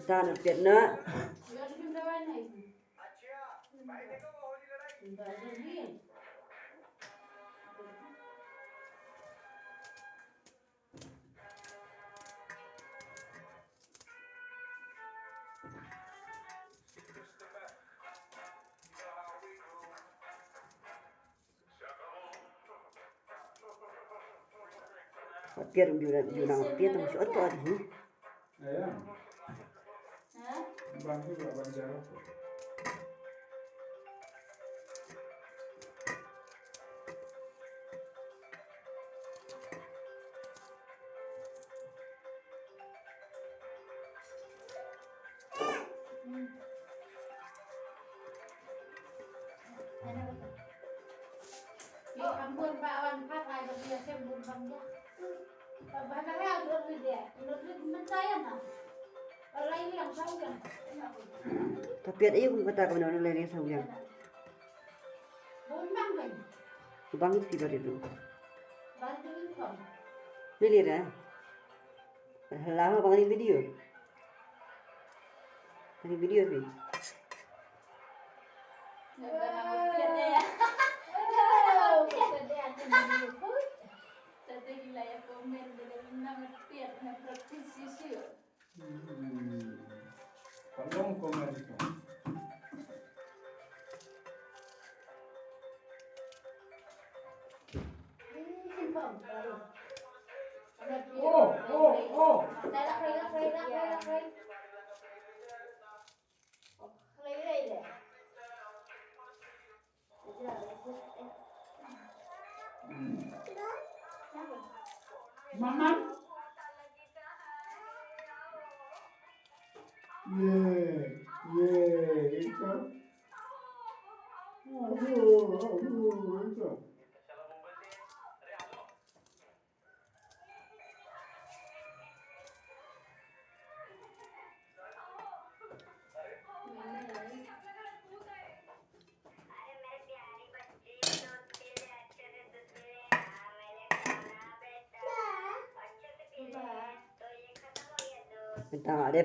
Tàn ở Việt nữa. Tiết dù nào tiết nó sẽ có thì Ayam. Bang juga bang jarak. Ampun Pak Wan Pak ada biasa bumbang ya. Padahal ada dia, itu mencaya nah. Kalau ini yang tahu kan. tapi ada yung kata ko na lain sa uyang. Bumbang kan. Bangit kita itu. Bantuin kau. Lihat ya. Lama banget video. Ini video sih. Tolong komen itu. Oh. Mama. Itu. Itu. Kita nggak ada.